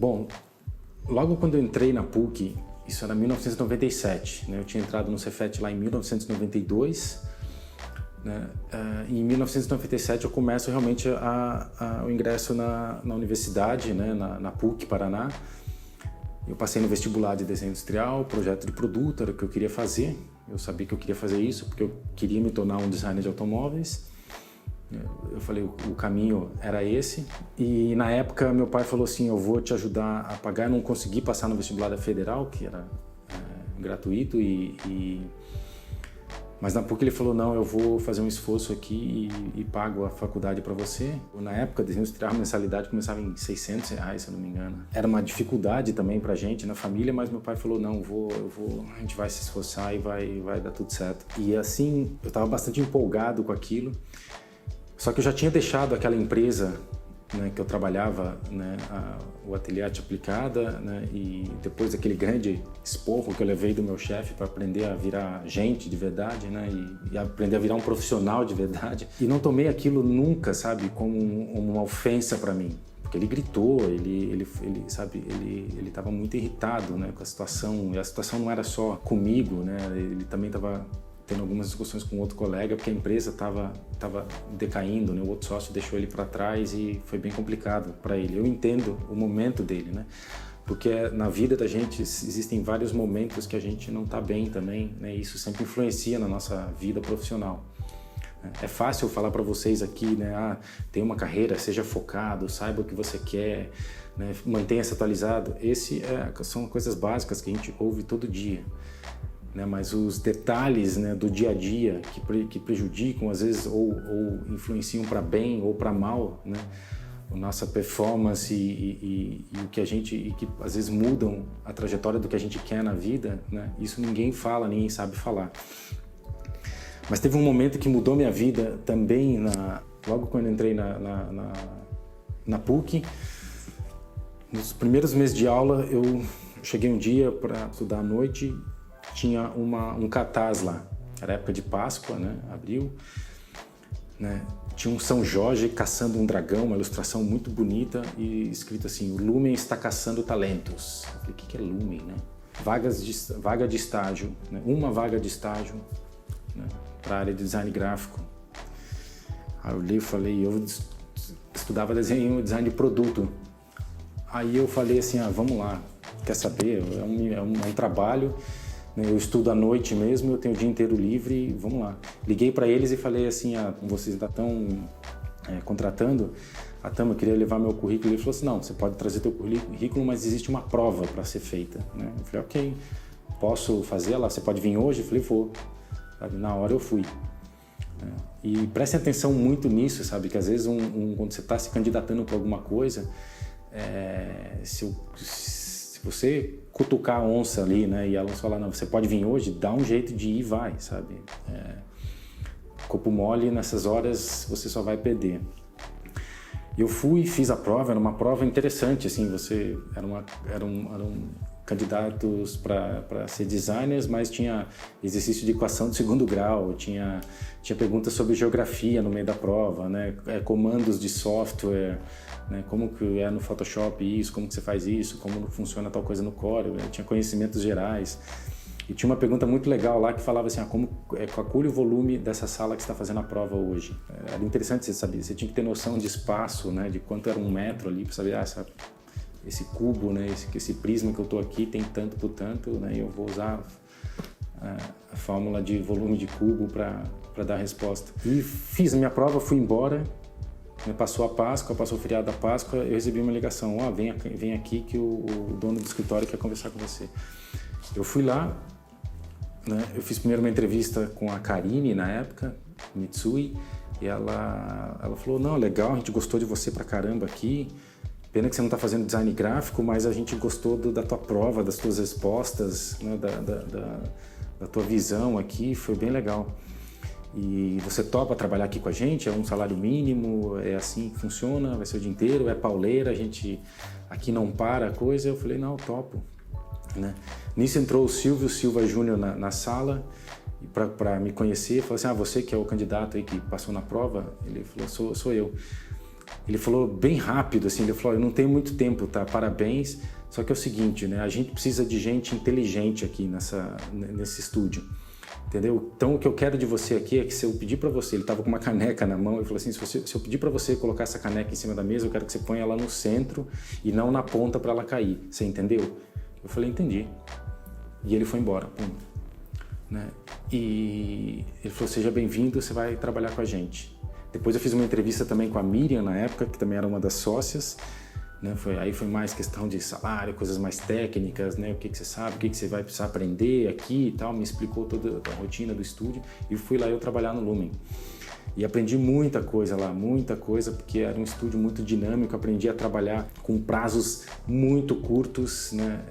Bom, logo quando eu entrei na PUC, isso era 1997, né? Eu tinha entrado no Cefet lá em 1992, né? Em 1997 eu começo realmente o ingresso na universidade, né? na PUC Paraná. Eu passei no vestibular de desenho industrial, projeto de produto, era o que eu queria fazer. Eu sabia que eu queria fazer isso porque eu queria me tornar um designer de automóveis. Eu falei, o caminho era esse. E na época meu pai falou assim, eu vou te ajudar a pagar. Eu não consegui passar no vestibular da Federal, que era gratuito, mas na PUC ele falou, não, eu vou fazer um esforço aqui e pago a faculdade para você. Na época, desenho industrial, a mensalidade começava em R$600, se eu não me engano. Era uma dificuldade também pra gente, na família, mas meu pai falou, não, a gente vai se esforçar e vai dar tudo certo. E assim, eu estava bastante empolgado com aquilo. Só que eu já tinha deixado aquela empresa, né, que eu trabalhava, né, o Ateliê Arte Aplicada, né, e depois daquele grande esporro que eu levei do meu chefe para aprender a virar gente de verdade, né, e aprender a virar um profissional de verdade. E não tomei aquilo nunca, sabe, como uma ofensa para mim. Porque ele gritou, ele estava muito irritado, né, com a situação. E a situação não era só comigo, né, ele também estava tendo algumas discussões com outro colega, porque a empresa estava decaindo, né? O outro sócio deixou ele para trás e foi bem complicado para ele. Eu entendo o momento dele, né? Porque na vida da gente existem vários momentos que a gente não está bem também, né? E isso sempre influencia na nossa vida profissional. É fácil falar para vocês aqui, né? Tem uma carreira, seja focado, saiba o que você quer, né? Mantenha-se atualizado. São coisas básicas que a gente ouve todo dia. Né, mas os detalhes, né, do dia a dia que prejudicam, às vezes, ou influenciam para bem ou para mal, né, a nossa performance e o que que às vezes mudam a trajetória do que a gente quer na vida, né, isso ninguém fala, ninguém sabe falar. Mas teve um momento que mudou minha vida também, logo quando eu entrei na PUC. Nos primeiros meses de aula, eu cheguei um dia para estudar à noite. Tinha um cartaz lá, era época de Páscoa, né? Abril, né? Tinha um São Jorge caçando um dragão, uma ilustração muito bonita e escrito assim, o Lumen está caçando talentos. Eu falei, o que é Lumen, né? Vaga de estágio, né? Uma vaga de estágio, né? Para a área de design gráfico. Aí eu li e falei, eu estudava design de produto. Aí eu falei assim, vamos lá, quer saber, é um trabalho. Eu estudo à noite mesmo, eu tenho o dia inteiro livre, vamos lá. Liguei para eles e falei assim, vocês estão contratando, a Tama, eu queria levar meu currículo. Ele falou assim, não, você pode trazer teu currículo, mas existe uma prova para ser feita. Né? Eu falei, ok, posso fazer ela? Você pode vir hoje? Eu falei, vou. Sabe? Na hora eu fui. E prestem atenção muito nisso, sabe? Que às vezes quando você está se candidatando para alguma coisa, se você cutucar a onça ali, né, e ela falar, não, você pode vir hoje, dá um jeito de ir e vai, sabe? Corpo mole, nessas horas você só vai perder. Eu fui, fiz a prova, era uma prova interessante, assim, eram candidatos para ser designers, mas tinha exercício de equação de segundo grau, tinha perguntas sobre geografia no meio da prova, né, comandos de software, né, como que é no Photoshop isso, como que você faz isso, como funciona tal coisa no Corel, tinha conhecimentos gerais. E tinha uma pergunta muito legal lá que falava assim, calcule o volume dessa sala que você está fazendo a prova hoje. Era interessante você saber, você tinha que ter noção de espaço, né, de quanto era um metro ali, para saber, esse cubo, né, esse prisma que eu estou aqui tem tanto por tanto, né, e eu vou usar a fórmula de volume de cubo para dar a resposta. E fiz a minha prova, fui embora, passou a Páscoa, passou o feriado da Páscoa, eu recebi uma ligação, vem aqui que o dono do escritório quer conversar com você. Eu fui lá, né, eu fiz primeiro uma entrevista com a Karine na época, Mitsui, e ela falou, não, legal, a gente gostou de você pra caramba aqui, pena que você não está fazendo design gráfico, mas a gente gostou da tua prova, das tuas respostas, né, da tua visão aqui, foi bem legal. E você topa trabalhar aqui com a gente? É um salário mínimo? É assim que funciona? Vai ser o dia inteiro? É pauleira? A gente aqui não para a coisa? Eu falei, não, topo. Né? Nisso entrou o Silvio Silva Júnior na sala para me conhecer. Falou assim, você que é o candidato aí que passou na prova? Ele falou, sou eu. Ele falou bem rápido, assim, ele falou, eu não tenho muito tempo, tá? Parabéns, só que é o seguinte, né? A gente precisa de gente inteligente aqui nesse estúdio, entendeu? Então o que eu quero de você aqui é que se eu pedir para você, ele estava com uma caneca na mão, ele falou assim, se eu pedir para você colocar essa caneca em cima da mesa, eu quero que você ponha ela no centro e não na ponta para ela cair, você entendeu? Eu falei, entendi. E ele foi embora, pum. Né? E ele falou, seja bem-vindo, você vai trabalhar com a gente. Depois eu fiz uma entrevista também com a Miriam na época, que também era uma das sócias, né? Aí foi mais questão de salário, coisas mais técnicas, né? O que você sabe, o que você vai precisar aprender aqui e tal, me explicou toda a rotina do estúdio e fui lá eu trabalhar no Lumen. E aprendi muita coisa lá, muita coisa, porque era um estúdio muito dinâmico, aprendi a trabalhar com prazos muito curtos, né?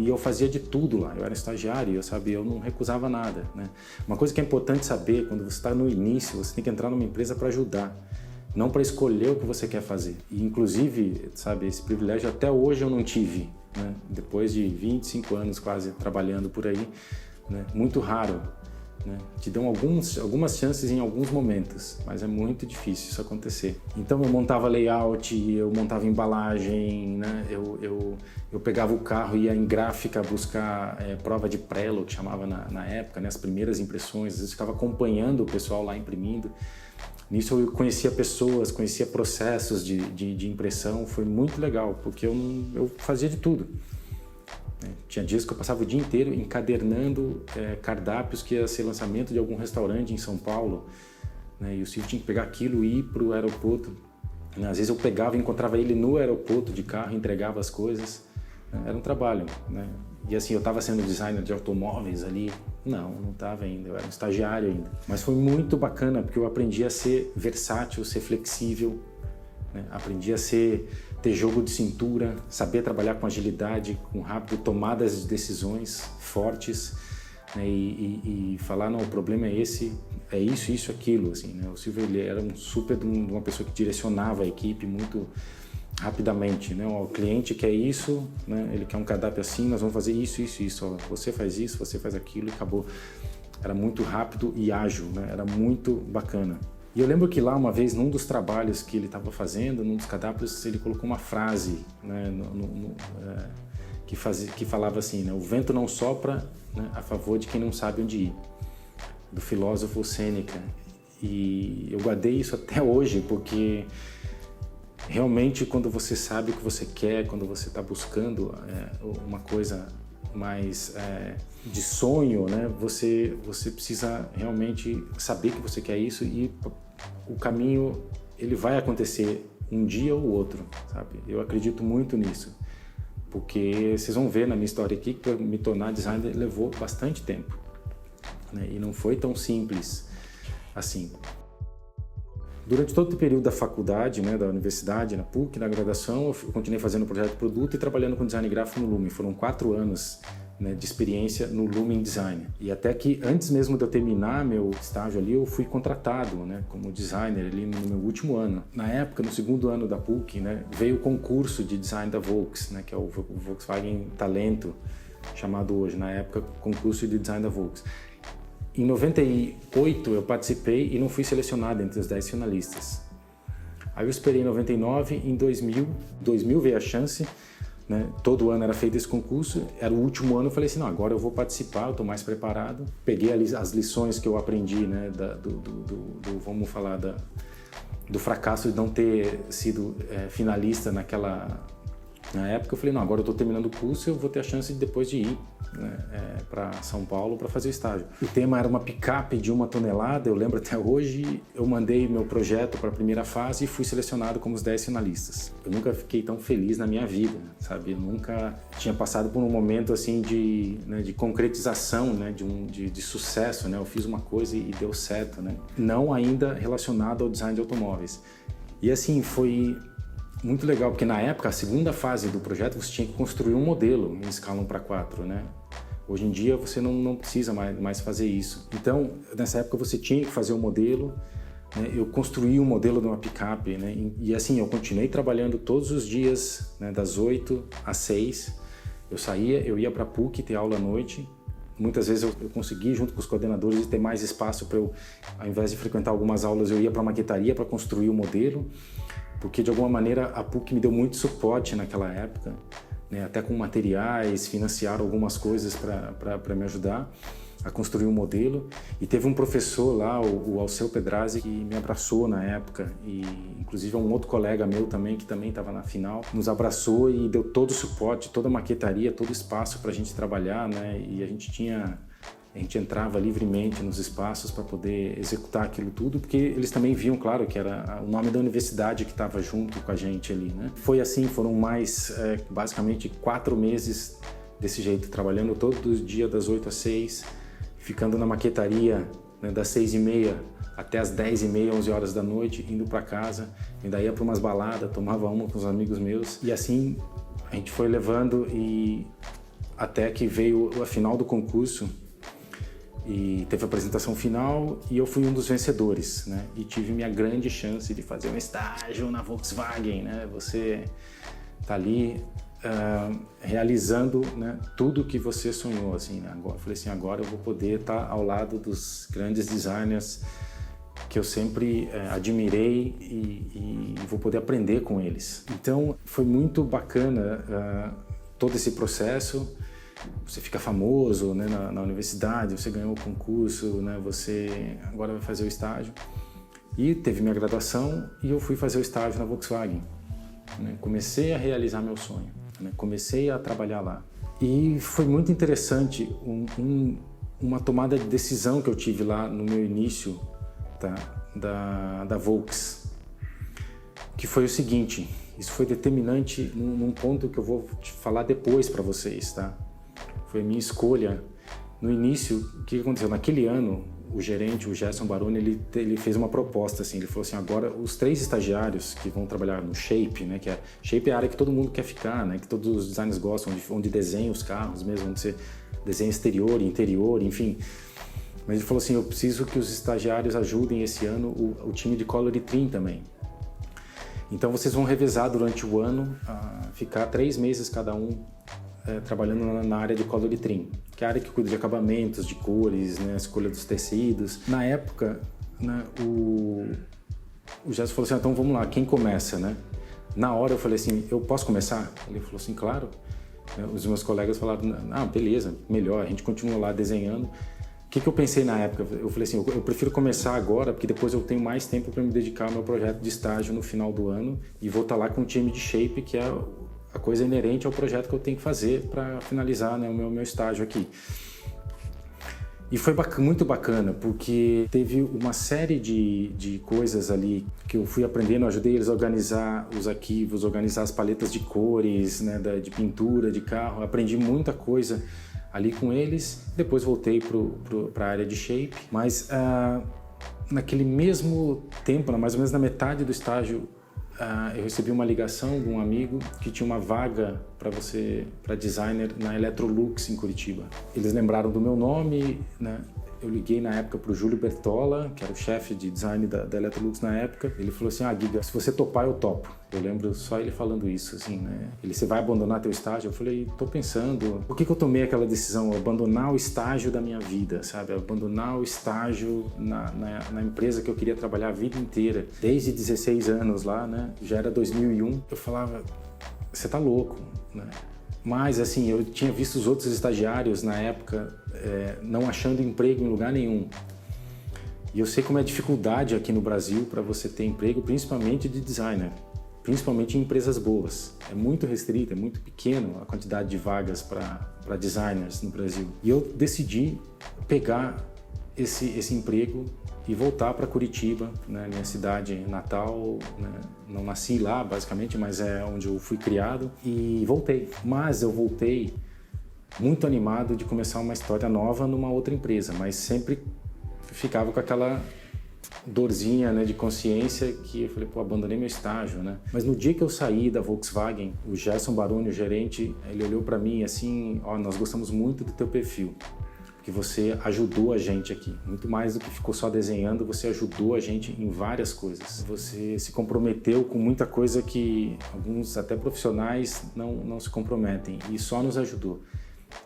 Eu fazia de tudo lá, eu era estagiário, eu não recusava nada, né? Uma coisa que é importante saber, quando você está no início, você tem que entrar numa empresa para ajudar, não para escolher o que você quer fazer. E, inclusive, sabe, esse privilégio até hoje eu não tive, né? Depois de 25 anos quase trabalhando por aí, né? Muito raro. Né? Te dão algumas chances em alguns momentos, mas é muito difícil isso acontecer. Então eu montava layout, eu montava embalagem, né? Eu pegava o carro e ia em gráfica buscar prova de prelo, que chamava na época, né? As primeiras impressões, às vezes ficava acompanhando o pessoal lá imprimindo. Nisso eu conhecia pessoas, conhecia processos de impressão, foi muito legal, porque eu fazia de tudo. Tinha dias que eu passava o dia inteiro encadernando cardápios que ia ser lançamento de algum restaurante em São Paulo, né? E o Silvio tinha que pegar aquilo e ir para o aeroporto, né? Às vezes eu pegava e encontrava ele no aeroporto de carro, entregava as coisas, né? Era um trabalho, né? E assim, eu estava sendo designer de automóveis ali, não estava ainda, eu era um estagiário ainda. Mas foi muito bacana porque eu aprendi a ser versátil, ser flexível, né? Aprendi a ter jogo de cintura, saber trabalhar com agilidade, com rápido, tomadas de decisões fortes, né? E falar, não, o problema é esse, é isso, aquilo, assim, né? O Silvio, ele era uma pessoa que direcionava a equipe muito rapidamente, né? O cliente quer isso, né? Ele quer um cardápio assim, nós vamos fazer isso, ó, você faz isso, você faz aquilo e acabou. Era muito rápido e ágil, né? Era muito bacana. E eu lembro que lá uma vez, num dos trabalhos que ele estava fazendo, num dos cardápios, ele colocou uma frase, né, que falava assim, né, o vento não sopra, né, a favor de quem não sabe onde ir, do filósofo Sêneca. E eu guardei isso até hoje, porque realmente quando você sabe o que você quer, quando você está buscando uma coisa mais de sonho, né? Você precisa realmente saber que você quer isso e o caminho ele vai acontecer um dia ou outro, sabe? Eu acredito muito nisso, porque vocês vão ver na minha história aqui que para me tornar designer levou bastante tempo, né? E não foi tão simples assim. Durante todo o período da faculdade, né, da universidade, na PUC, na graduação, eu continuei fazendo projeto de produto e trabalhando com design gráfico no Lumen. Foram 4 anos, né, de experiência no Lumen Design. E até que antes mesmo de eu terminar meu estágio ali, eu fui contratado, né, como designer ali no meu último ano. Na época, no segundo ano da PUC, né, veio o concurso de design da Volks, né, que é o Volkswagen Talento, chamado hoje, na época, concurso de design da Volks. Em 98 eu participei e não fui selecionado entre os 10 finalistas. Aí eu esperei em 99, em 2000 veio a chance, né? Todo ano era feito esse concurso, era o último ano, eu falei assim, não, agora eu vou participar, eu estou mais preparado. Peguei as lições que eu aprendi, né, vamos falar, do fracasso de não ter sido finalista na época. Eu falei, não, agora eu estou terminando o curso, eu vou ter a chance depois de ir, né, para São Paulo para fazer o estágio. O tema era uma picape de 1 tonelada, eu lembro até hoje, eu mandei meu projeto para a primeira fase e fui selecionado como os 10 finalistas. Eu nunca fiquei tão feliz na minha vida, sabe? Eu nunca tinha passado por um momento assim de concretização, né, de sucesso, né? Eu fiz uma coisa e deu certo, né? Não ainda relacionado ao design de automóveis. E assim, foi muito legal, porque na época, a segunda fase do projeto, você tinha que construir um modelo em escala 1:4, né? Hoje em dia, você não precisa mais fazer isso. Então, nessa época, você tinha que fazer um modelo, né? Eu construí um modelo de uma picape, né? E assim, eu continuei trabalhando todos os dias, né? Das 8 às 6. Eu saía, eu ia para a PUC ter aula à noite, Muitas vezes eu consegui, junto com os coordenadores, ter mais espaço para eu, ao invés de frequentar algumas aulas, eu ia para a maquetaria para construir o modelo, porque de alguma maneira a PUC me deu muito suporte naquela época, né, até com materiais, financiaram algumas coisas para me ajudar a construir um modelo. E teve um professor lá, o Alceu Pedrazzi, que me abraçou na época, e inclusive um outro colega meu também, que também estava na final, nos abraçou e deu todo o suporte, toda a maquetaria, todo o espaço para a gente trabalhar, né? E a gente entrava livremente nos espaços para poder executar aquilo tudo, porque eles também viam, claro, que era o nome da universidade que estava junto com a gente ali, né? Foi assim, foram mais, basicamente, 4 meses desse jeito, trabalhando todos os dias das 8 às 6, ficando na maquetaria, né, das 6h30 até as 10h30, 11 horas da noite, indo para casa, ainda ia para umas baladas, tomava uma com os amigos meus, e assim a gente foi levando, e até que veio a final do concurso, e teve a apresentação final, e eu fui um dos vencedores, né? E tive minha grande chance de fazer um estágio na Volkswagen, né? Você tá ali realizando, né, tudo que você sonhou, assim, né? Agora, eu falei assim, agora eu vou poder estar ao lado dos grandes designers que eu sempre admirei e vou poder aprender com eles. Então foi muito bacana todo esse processo. Você fica famoso, né, na universidade, você ganhou o concurso, né, você agora vai fazer o estágio. E teve minha graduação e eu fui fazer o estágio na Volkswagen, né? Comecei a realizar meu sonho, né? Comecei a trabalhar lá. E foi muito interessante uma tomada de decisão que eu tive lá no meu início, tá, da Volks, que foi o seguinte, isso foi determinante num ponto que eu vou te falar depois para vocês, tá? Foi a minha escolha. No início, o que aconteceu? Naquele ano, o gerente, o Gerson Baroni, ele fez uma proposta, assim, ele falou assim, agora os 3 estagiários que vão trabalhar no Shape, né, Shape é a área que todo mundo quer ficar, né, que todos os designers gostam, onde desenha os carros mesmo, onde você desenha exterior e interior, enfim. Mas ele falou assim, eu preciso que os estagiários ajudem esse ano o time de Color e Trim também. Então vocês vão revezar durante o ano, ficar 3 meses cada um trabalhando na área de Color e Trim, que é a área que cuida de acabamentos, de cores, né, a escolha dos tecidos. Na época, né, o Gerson falou assim, então vamos lá, quem começa, né? Na hora eu falei assim, eu posso começar? Ele falou assim, claro. Os meus colegas falaram, beleza, melhor, a gente continua lá desenhando. O que eu pensei na época? Eu falei assim, eu prefiro começar agora, porque depois eu tenho mais tempo para me dedicar ao meu projeto de estágio no final do ano e vou estar lá com o time de Shape, que é a coisa inerente ao projeto que eu tenho que fazer para finalizar, né, o meu estágio aqui. E foi muito bacana, porque teve uma série de coisas ali que eu fui aprendendo, eu ajudei eles a organizar os arquivos, organizar as paletas de cores, né, de pintura, de carro, aprendi muita coisa ali com eles, depois voltei para a área de Shape, mas naquele mesmo tempo, mais ou menos na metade do estágio, eu recebi uma ligação de um amigo que tinha uma vaga para designer na Electrolux em Curitiba. Eles lembraram do meu nome, né? Eu liguei na época para o Júlio Bertola, que era o chefe de design da Electrolux na época. Ele falou assim, Giga, se você topar, eu topo. Eu lembro só ele falando isso, assim, né? Você vai abandonar teu estágio? Eu falei, tô pensando. Por que eu tomei aquela decisão? Abandonar o estágio da minha vida, sabe? Abandonar o estágio na empresa que eu queria trabalhar a vida inteira. Desde 16 anos lá, né? Já era 2001. Eu falava, você tá louco, né? Mas, assim, eu tinha visto os outros estagiários na época não achando emprego em lugar nenhum. E eu sei como é a dificuldade aqui no Brasil para você ter emprego, principalmente de designer, principalmente em empresas boas. É muito restrito, é muito pequeno a quantidade de vagas para designers no Brasil. E eu decidi pegar esse emprego e voltar para Curitiba, né, minha cidade natal, né? Não nasci lá, basicamente, mas é onde eu fui criado, e voltei. Mas eu voltei muito animado de começar uma história nova numa outra empresa, mas sempre ficava com aquela dorzinha, né, de consciência que eu falei, abandonei meu estágio, né? Mas no dia que eu saí da Volkswagen, o Gerson Baroni, o gerente, ele olhou para mim assim, nós gostamos muito do teu perfil, que você ajudou a gente aqui. Muito mais do que ficou só desenhando, você ajudou a gente em várias coisas. Você se comprometeu com muita coisa que alguns até profissionais não se comprometem, e só nos ajudou.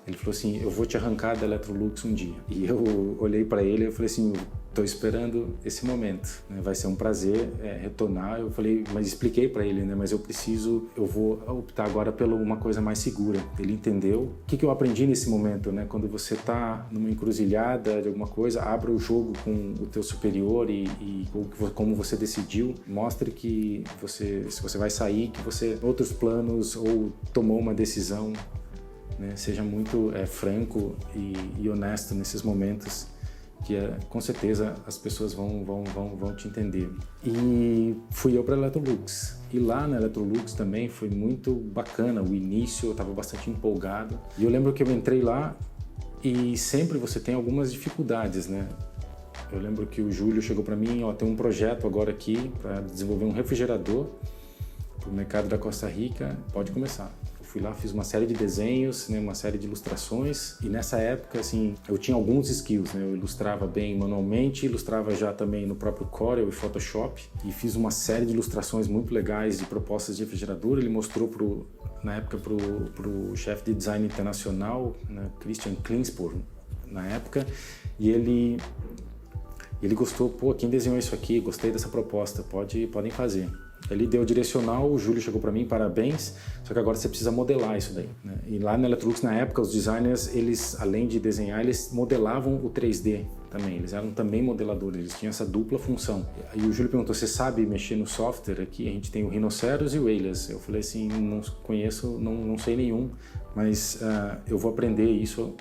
Ele falou assim, eu vou te arrancar da Electrolux um dia. E eu olhei para ele e falei assim, estou esperando esse momento, né? Vai ser um prazer retornar. Eu falei, mas expliquei para ele, né? Mas eu vou optar agora por uma coisa mais segura. Ele entendeu. O que eu aprendi nesse momento, né? Quando você está numa encruzilhada de alguma coisa, abra o jogo com o teu superior e como você decidiu, mostre que se você vai sair, que você tem outros planos ou tomou uma decisão, né? Seja muito franco e honesto nesses momentos, que com certeza as pessoas vão te entender. E fui eu para a Electrolux. E lá na Electrolux também foi muito bacana. O início eu estava bastante empolgado. E eu lembro que eu entrei lá e sempre você tem algumas dificuldades, né? Eu lembro que o Júlio chegou para mim, tem um projeto agora aqui para desenvolver um refrigerador para o mercado da Costa Rica, pode começar. Fui lá, fiz uma série de desenhos, né, uma série de ilustrações, e nessa época, assim, eu tinha alguns skills, né, eu ilustrava bem manualmente, ilustrava já também no próprio Corel e Photoshop, e fiz uma série de ilustrações muito legais de propostas de refrigerador. Ele mostrou na época pro chefe de design internacional, né, Christian Klinsborg, na época, e ele gostou, quem desenhou isso aqui? Gostei dessa proposta, podem fazer. Ele deu direcional, o Júlio chegou para mim, parabéns, só que agora você precisa modelar isso daí, né? E lá na Electrolux, na época, os designers, eles, além de desenhar, eles modelavam o 3D também, eles eram também modeladores, eles tinham essa dupla função. E o Júlio perguntou, você sabe mexer no software aqui? A gente tem o Rhinoceros e o Alias. Eu falei assim, não conheço, não sei nenhum, mas eu vou aprender isso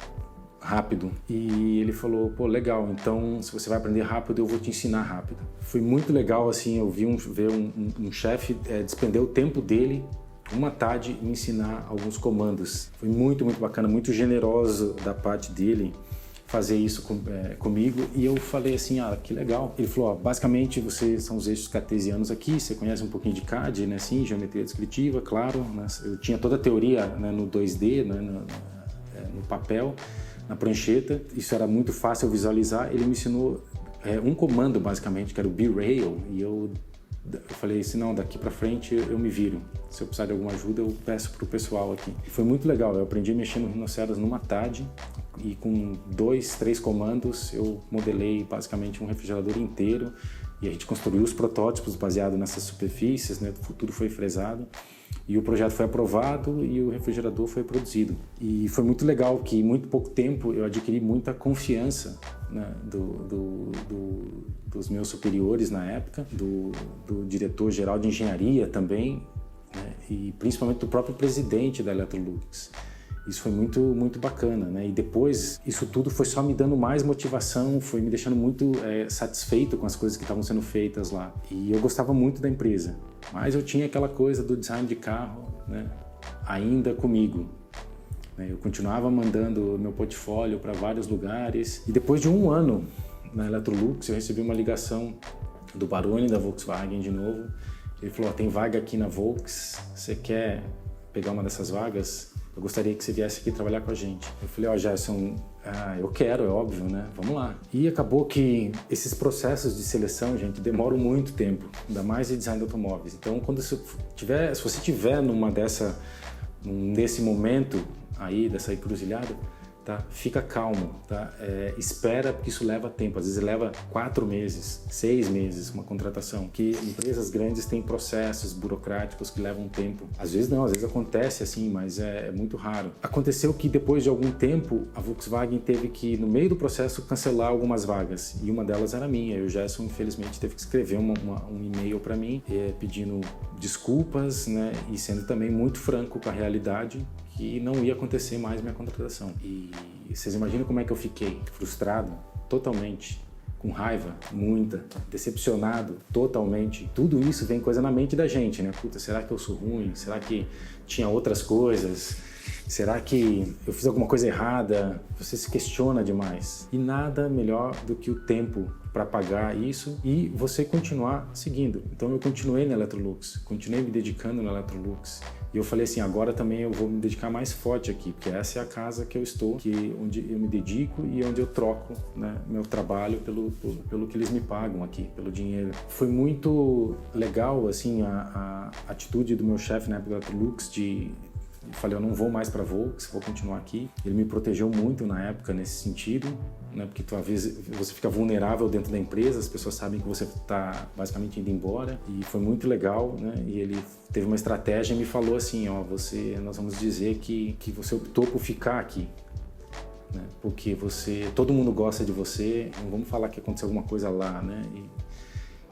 rápido. E ele falou, legal, então se você vai aprender rápido, eu vou te ensinar rápido. Foi muito legal, assim, eu ver um chefe despender o tempo dele, uma tarde, me ensinar alguns comandos. Foi muito, muito bacana, muito generoso da parte dele fazer isso comigo. E eu falei assim, que legal. Ele falou, basicamente, são os eixos cartesianos aqui, você conhece um pouquinho de CAD, né, assim, geometria descritiva, claro, né? Eu tinha toda a teoria, né, no 2D, né, no papel, na prancheta, isso era muito fácil eu visualizar. Ele me ensinou um comando, basicamente, que era o B-Rail, e eu falei assim, não, daqui para frente eu me viro. Se eu precisar de alguma ajuda, eu peço pro pessoal aqui. E foi muito legal, eu aprendi a mexer no Rhinoceros numa tarde, e com 2, 3 comandos eu modelei basicamente um refrigerador inteiro, e a gente construiu os protótipos baseados nessas superfícies, né? Tudo foi fresado. E o projeto foi aprovado e o refrigerador foi produzido. E foi muito legal que em muito pouco tempo eu adquiri muita confiança, né, dos meus superiores na época, do diretor-geral de engenharia também, né, e principalmente do próprio presidente da Electrolux. Isso foi muito, muito bacana, né? E depois, isso tudo foi só me dando mais motivação, foi me deixando muito satisfeito com as coisas que estavam sendo feitas lá. E eu gostava muito da empresa, mas eu tinha aquela coisa do design de carro, né, ainda comigo. Eu continuava mandando meu portfólio para vários lugares. E depois de um ano na Electrolux, eu recebi uma ligação do Baroni da Volkswagen de novo. Ele falou, tem vaga aqui na Volks, você quer pegar uma dessas vagas? Eu gostaria que você viesse aqui trabalhar com a gente. Eu falei, Gerson, eu quero, é óbvio, né? Vamos lá. E acabou que esses processos de seleção, gente, demoram muito tempo, ainda mais em design de automóveis. Então, se você tiver nesse momento aí, dessa encruzilhada, tá? Fica calmo, tá? Espera, porque isso leva tempo. Às vezes leva 4 meses, 6 meses uma contratação. Que empresas grandes têm processos burocráticos que levam tempo. Às vezes não, às vezes acontece assim, mas é muito raro. Aconteceu que depois de algum tempo, a Volkswagen teve que, no meio do processo, cancelar algumas vagas. E uma delas era minha. E o Gerson, infelizmente, teve que escrever um e-mail para mim, pedindo desculpas, né? E sendo também muito franco com a realidade, que não ia acontecer mais minha contratação. E vocês imaginam como é que eu fiquei? Frustrado, totalmente, com raiva, muita, decepcionado, totalmente. Tudo isso vem coisa na mente da gente, né? Puta, será que eu sou ruim? Será que tinha outras coisas? Será que eu fiz alguma coisa errada? Você se questiona demais. E nada melhor do que o tempo para pagar isso e você continuar seguindo. Então eu continuei na Electrolux, continuei me dedicando na Electrolux. E eu falei assim, agora também eu vou me dedicar mais forte aqui, porque essa é a casa que eu estou, onde eu me dedico e onde eu troco, né, meu trabalho pelo que eles me pagam aqui, pelo dinheiro. Foi muito legal, assim, a atitude do meu chefe na época da Electrolux de falei, eu não vou mais para Volks, vou continuar aqui. Ele me protegeu muito na época nesse sentido, né? Porque às vezes você fica vulnerável dentro da empresa, as pessoas sabem que você está basicamente indo embora, e foi muito legal, né? E ele teve uma estratégia e me falou assim, ó, nós vamos dizer que você optou por ficar aqui, né? Porque todo mundo gosta de você, não vamos falar que aconteceu alguma coisa lá, né?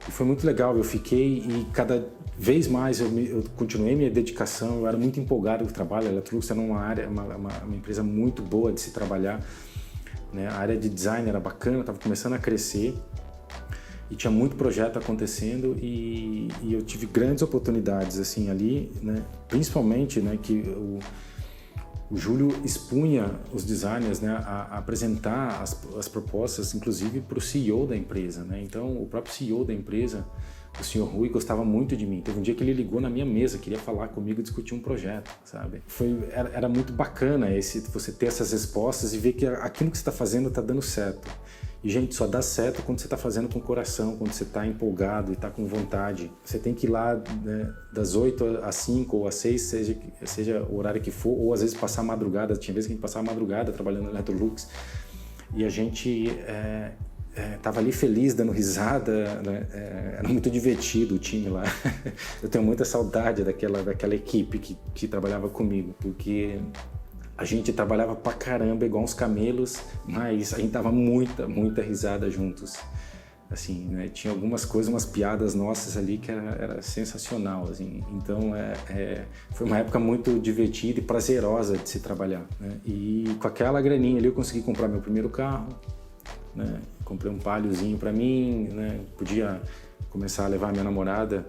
E foi muito legal, eu fiquei e cada vez mais eu continuei minha dedicação, eu era muito empolgado com o trabalho. A Electrolux era uma empresa muito boa de se trabalhar, né? A área de design era bacana, estava começando a crescer e tinha muito projeto acontecendo e eu tive grandes oportunidades assim ali, né? Principalmente, né, que o Júlio expunha os designers, né, a apresentar as propostas, inclusive para o CEO da empresa, né? Então, o próprio CEO da empresa, o senhor Rui, gostava muito de mim. Teve um dia que ele ligou na minha mesa, queria falar comigo, discutir um projeto, sabe? Era muito bacana você ter essas respostas e ver que aquilo que você está fazendo está dando certo. E, gente, só dá certo quando você está fazendo com o coração, quando você está empolgado e está com vontade. Você tem que ir lá, né, das 8 às 5 ou às 6, seja o horário que for, ou às vezes passar a madrugada. Tinha vezes que a gente passava a madrugada trabalhando na Electrolux e a gente estava ali feliz, dando risada, né? Era muito divertido o time lá. Eu tenho muita saudade daquela equipe que trabalhava comigo, porque a gente trabalhava pra caramba, igual uns camelos, mas a gente dava muita risada juntos. Assim, né? Tinha algumas coisas, umas piadas nossas ali que era sensacional, assim. Então, foi uma época muito divertida e prazerosa de se trabalhar, né? E com aquela graninha ali eu consegui comprar meu primeiro carro, né? Comprei um Paliozinho pra mim, né? Podia começar a levar minha namorada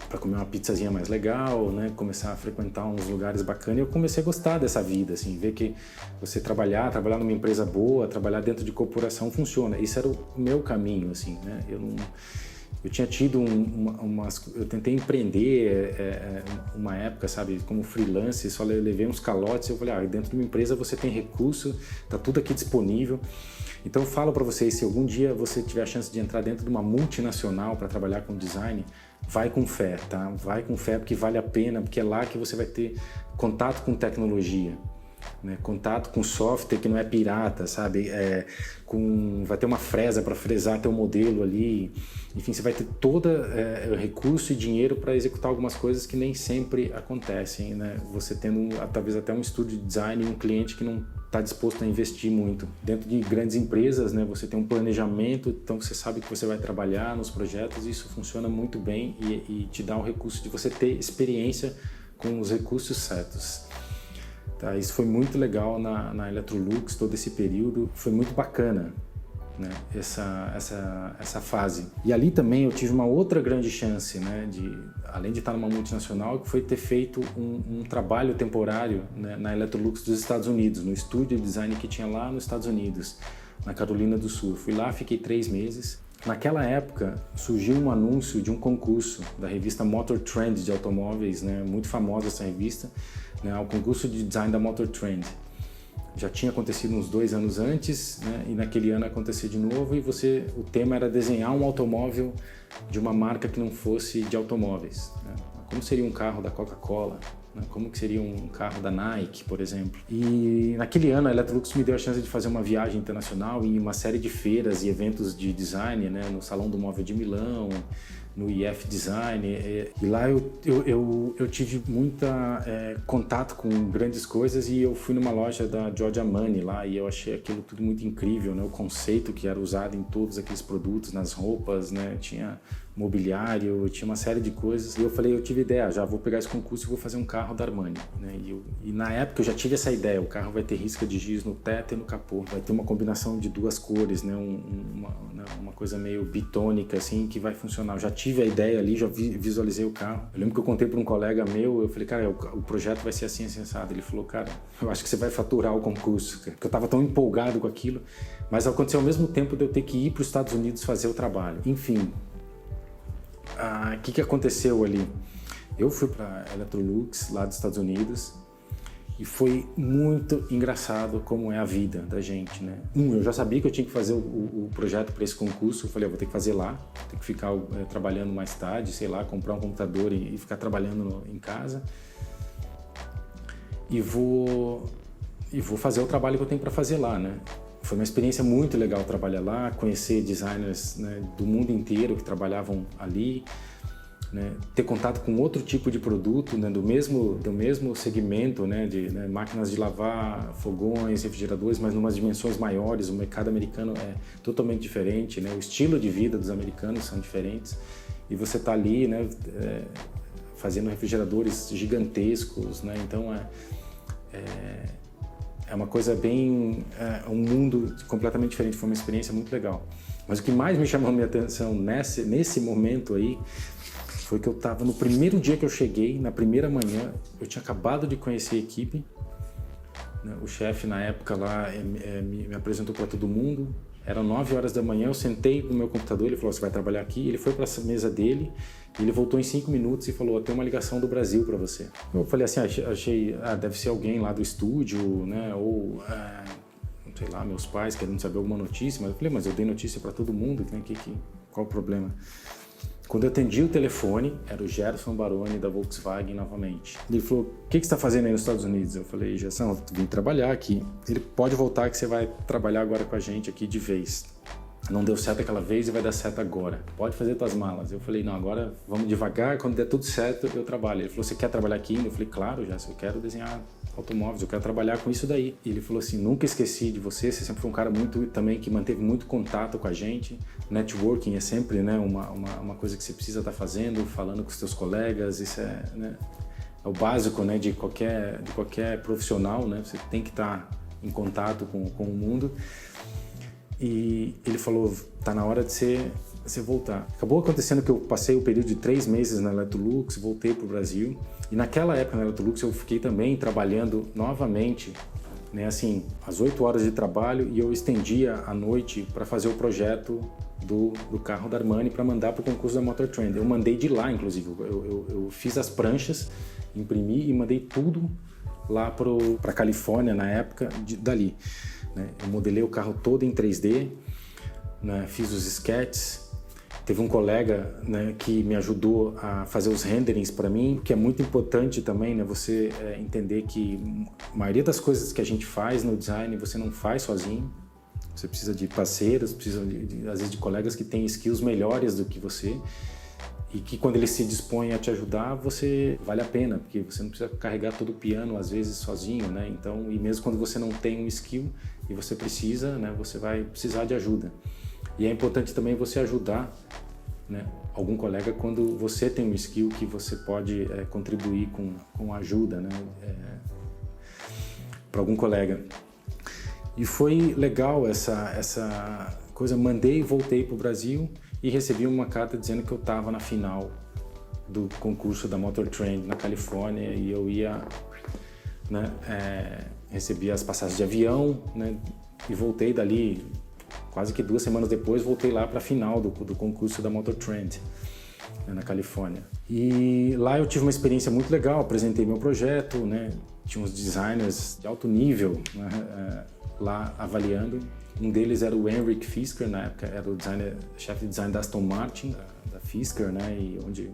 para comer uma pizzazinha mais legal, né? Começar a frequentar uns lugares bacanas. E eu comecei a gostar dessa vida, assim, ver que você trabalhar numa empresa boa, trabalhar dentro de corporação funciona. Isso era o meu caminho, assim, né? Eu tinha tido eu tentei empreender uma época, sabe, como freelance, só levei uns calotes. Eu falei, dentro de uma empresa você tem recurso, tá tudo aqui disponível. Então eu falo para vocês, se algum dia você tiver a chance de entrar dentro de uma multinacional para trabalhar com design, vai com fé, tá? Vai com fé porque vale a pena, porque é lá que você vai ter contato com tecnologia, né? Contato com software que não é pirata, sabe? Vai ter uma fresa para fresar teu modelo ali. Enfim, você vai ter todo recurso e dinheiro para executar algumas coisas que nem sempre acontecem, né? Você tendo talvez até um estúdio de design e um cliente que não está disposto a investir muito. Dentro de grandes empresas, né, você tem um planejamento, então você sabe que você vai trabalhar nos projetos, e isso funciona muito bem e te dá o recurso de você ter experiência com os recursos certos. Tá, isso foi muito legal na Electrolux, todo esse período, foi muito bacana, né, essa fase. E ali também eu tive uma outra grande chance, né, além de estar numa multinacional, que foi ter feito um trabalho temporário, né, na Electrolux dos Estados Unidos, no estúdio de design que tinha lá nos Estados Unidos, na Carolina do Sul. Fui lá, fiquei 3 meses. Naquela época surgiu um anúncio de um concurso da revista Motor Trend de automóveis, né, muito famosa essa revista, né, o concurso de design da Motor Trend. Já tinha acontecido uns 2 anos antes, né? E naquele ano aconteceu de novo, e o tema era desenhar um automóvel de uma marca que não fosse de automóveis, né? Como seria um carro da Coca-Cola, né? Como que seria um carro da Nike, por exemplo. E naquele ano a Electrolux me deu a chance de fazer uma viagem internacional em uma série de feiras e eventos de design, né? No Salão do Móvel de Milão, no IF Design, e lá eu tive muita contato com grandes coisas, e eu fui numa loja da Giorgio Armani lá, e eu achei aquilo tudo muito incrível, né? O conceito que era usado em todos aqueles produtos, nas roupas, né? Tinha mobiliário, tinha uma série de coisas, e eu falei, eu tive ideia, já vou pegar esse concurso e vou fazer um carro da Armani, né? E na época eu já tive essa ideia, o carro vai ter risca de giz no teto e no capô, vai ter uma combinação de 2 cores, né? Uma coisa meio bitônica assim, que vai funcionar. Eu já tive a ideia ali, já visualizei o carro. Eu lembro que eu contei para um colega meu, eu falei, cara, o projeto vai ser assim, assado. Ele falou, cara, eu acho que você vai faturar o concurso, porque eu estava tão empolgado com aquilo, mas aconteceu ao mesmo tempo de eu ter que ir para os Estados Unidos fazer o trabalho. Enfim, o que aconteceu ali? Eu fui para a Electrolux, lá dos Estados Unidos, e foi muito engraçado como é a vida da gente, né? Eu já sabia que eu tinha que fazer o projeto para esse concurso. Eu falei, eu vou ter que fazer lá, ter que ficar trabalhando mais tarde, sei lá, comprar um computador e ficar trabalhando em casa. e vou fazer o trabalho que eu tenho para fazer lá, né? Foi uma experiência muito legal trabalhar lá, conhecer designers, né, do mundo inteiro que trabalhavam ali, né, ter contato com outro tipo de produto, né, do mesmo segmento, né, de máquinas de lavar, fogões, refrigeradores, mas em umas dimensões maiores. O mercado americano é totalmente diferente, né, o estilo de vida dos americanos são diferentes, e você está ali, né, fazendo refrigeradores gigantescos, né, então é uma coisa bem... um mundo completamente diferente, foi uma experiência muito legal. Mas o que mais me chamou a minha atenção nesse momento aí foi que eu estava no primeiro dia que eu cheguei, na primeira manhã, eu tinha acabado de conhecer a equipe, né? O chefe na época lá me apresentou para todo mundo, eram 9 horas da manhã, eu sentei no meu computador, ele falou, você vai trabalhar aqui? Ele foi para essa mesa dele, ele voltou em 5 minutos e falou, tem uma ligação do Brasil para você. Eu falei assim, achei, deve ser alguém lá do estúdio, né, ou, sei lá, meus pais querendo saber alguma notícia, mas eu falei, mas eu dei notícia para todo mundo, né, qual o problema? Quando eu atendi o telefone, era o Gerson Baroni da Volkswagen novamente. Ele falou, o que você está fazendo aí nos Estados Unidos? Eu falei, Gerson, eu vim trabalhar aqui. Ele, pode voltar que você vai trabalhar agora com a gente aqui de vez. Não deu certo aquela vez e vai dar certo agora. Pode fazer tuas malas. Eu falei, não, agora vamos devagar, quando der tudo certo eu trabalho. Ele falou, você quer trabalhar aqui ainda? Eu falei, claro, Gerson, eu quero desenhar automóveis, eu quero trabalhar com isso daí. E ele falou assim, nunca esqueci de você sempre foi um cara muito também que manteve muito contato com a gente. Networking é sempre, né, uma coisa que você precisa estar fazendo, falando com os seus colegas, isso é, né, é o básico, né, de qualquer profissional, né, você tem que estar em contato com o mundo. E ele falou, tá na hora de você voltar. Acabou acontecendo que eu passei o período de 3 meses na Electrolux, voltei para o Brasil. E naquela época na Electrolux eu fiquei também trabalhando novamente, né, assim, às 8 horas de trabalho, e eu estendia à noite para fazer o projeto do carro da Armani para mandar para o concurso da Motor Trend. Eu mandei de lá, inclusive. Eu fiz as pranchas, imprimi e mandei tudo lá para Califórnia na época dali. Né? Eu modelei o carro todo em 3D, né? Fiz os sketches. Teve um colega, né, que me ajudou a fazer os renderings para mim, que é muito importante também, né, você entender que a maioria das coisas que a gente faz no design você não faz sozinho. Você precisa de parceiros, precisa às vezes de colegas que têm skills melhores do que você, e que quando eles se dispõem a te ajudar, você vale a pena, porque você não precisa carregar todo o piano às vezes sozinho, né? Então, e mesmo quando você não tem um skill e você precisa, né, você vai precisar de ajuda. E é importante também você ajudar, né, algum colega quando você tem um skill que você pode contribuir com ajuda, né, para algum colega. E foi legal essa coisa. Mandei e voltei para o Brasil e recebi uma carta dizendo que eu estava na final do concurso da Motor Trend na Califórnia, e eu ia, né, recebi as passagens de avião, né, e voltei dali. Quase que 2 semanas depois, voltei lá para a final do concurso da Motor Trend, né, na Califórnia. E lá eu tive uma experiência muito legal, apresentei meu projeto, né, tinha uns designers de alto nível, né, lá avaliando. Um deles era o Henrik Fisker, na época era o chefe de design da Aston Martin, da Fisker, né, e onde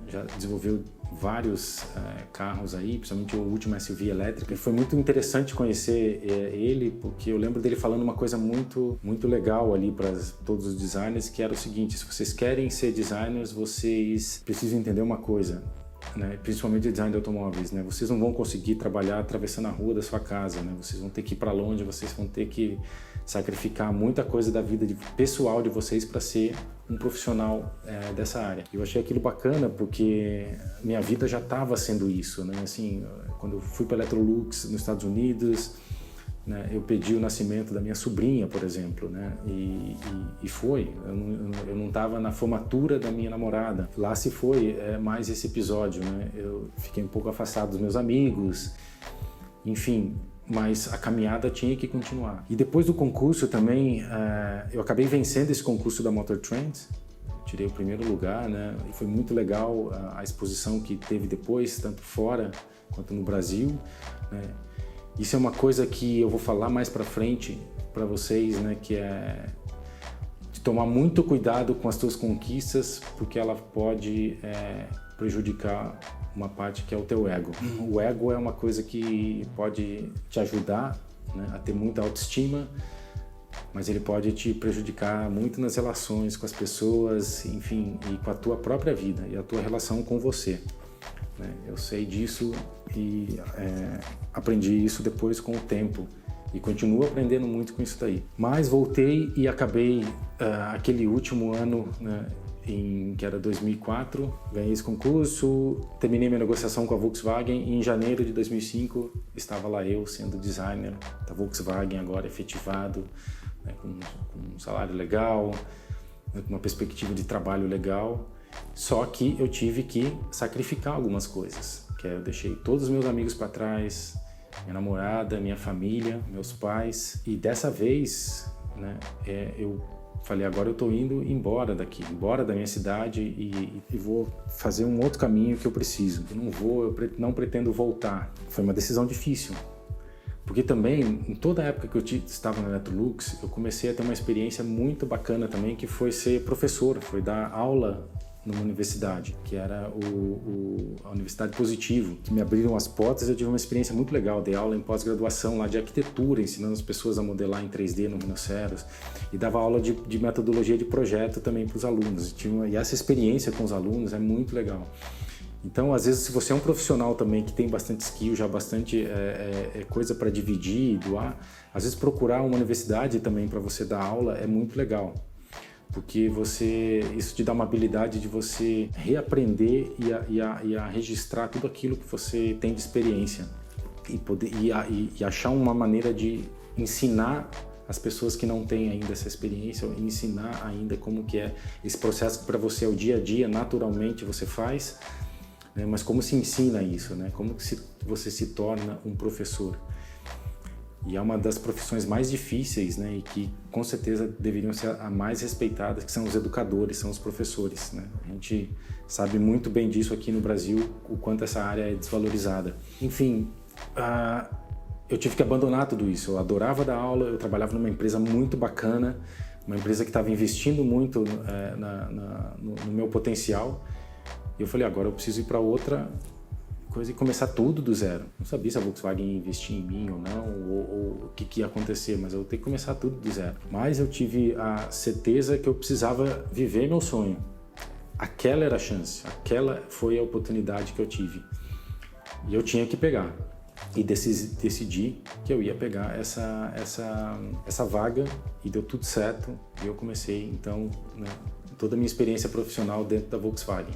já desenvolveu vários carros aí, principalmente o último SUV elétrico. E foi muito interessante conhecer ele, porque eu lembro dele falando uma coisa muito, muito legal ali para todos os designers, que era o seguinte: se vocês querem ser designers, vocês precisam entender uma coisa, né? Principalmente o design de automóveis, né? Vocês não vão conseguir trabalhar atravessando a rua da sua casa, né? Vocês vão ter que ir para longe, vocês vão ter que sacrificar muita coisa da vida pessoal de vocês para ser um profissional dessa área. Eu achei aquilo bacana porque minha vida já estava sendo isso, né? Assim, quando eu fui para a Electrolux nos Estados Unidos, né, eu pedi o nascimento da minha sobrinha, por exemplo, né? E foi. Eu não estava na formatura da minha namorada. Lá se foi mais esse episódio, né? Eu fiquei um pouco afastado dos meus amigos, enfim. Mas a caminhada tinha que continuar. E depois do concurso também, eu acabei vencendo esse concurso da Motor Trend, tirei o primeiro lugar, né? E foi muito legal a exposição que teve depois, tanto fora quanto no Brasil, né? Isso é uma coisa que eu vou falar mais para frente para vocês, né? Que é de tomar muito cuidado com as suas conquistas, porque ela pode prejudicar uma parte que é o teu ego. O ego é uma coisa que pode te ajudar, né, a ter muita autoestima, mas ele pode te prejudicar muito nas relações com as pessoas, enfim, e com a tua própria vida e a tua relação com você, né? Eu sei disso e aprendi isso depois com o tempo e continuo aprendendo muito com isso daí. Mas voltei e acabei aquele último ano, né, que era 2004, ganhei esse concurso, terminei minha negociação com a Volkswagen e em janeiro de 2005 estava lá eu sendo designer da Volkswagen agora efetivado, né, com um salário legal, né, com uma perspectiva de trabalho legal, só que eu tive que sacrificar algumas coisas, que eu deixei todos os meus amigos para trás, minha namorada, minha família, meus pais, e dessa vez, né, eu falei, agora eu estou indo embora daqui, embora da minha cidade e vou fazer um outro caminho que eu preciso. Eu não pretendo voltar. Foi uma decisão difícil, porque também, em toda a época que eu estava na Electrolux, eu comecei a ter uma experiência muito bacana também, que foi ser professor, foi dar aula numa universidade, que era a Universidade Positivo, que me abriram as portas. Eu tive uma experiência muito legal, dei aula em pós-graduação lá de arquitetura, ensinando as pessoas a modelar em 3D no Rhinoceros, e dava aula de metodologia de projeto também para os alunos, e essa experiência com os alunos é muito legal. Então, às vezes, se você é um profissional também que tem bastante skill, já bastante coisa para dividir e doar, às vezes procurar uma universidade também para você dar aula é muito legal, porque isso te dá uma habilidade de você reaprender e a registrar tudo aquilo que você tem de experiência e achar uma maneira de ensinar as pessoas que não têm ainda essa experiência, ou ensinar ainda como que é esse processo que para você é o dia a dia, naturalmente você faz, né? Mas como se ensina isso, né? Como que você se torna um professor? E é uma das profissões mais difíceis, né, e que com certeza deveriam ser a mais respeitada, que são os educadores, são os professores, né? A gente sabe muito bem disso aqui no Brasil, o quanto essa área é desvalorizada. Enfim, eu tive que abandonar tudo isso. Eu adorava dar aula, eu trabalhava numa empresa muito bacana, uma empresa que estava investindo muito no meu potencial. E eu falei, agora eu preciso ir para outra coisa e começar tudo do zero. Não sabia se a Volkswagen ia investir em mim ou não, ou o que ia acontecer, mas eu tenho que começar tudo do zero. Mas eu tive a certeza que eu precisava viver meu sonho. Aquela era a chance, aquela foi a oportunidade que eu tive. E eu tinha que pegar. E decidi que eu ia pegar essa vaga e deu tudo certo. E eu comecei, então, né, toda a minha experiência profissional dentro da Volkswagen.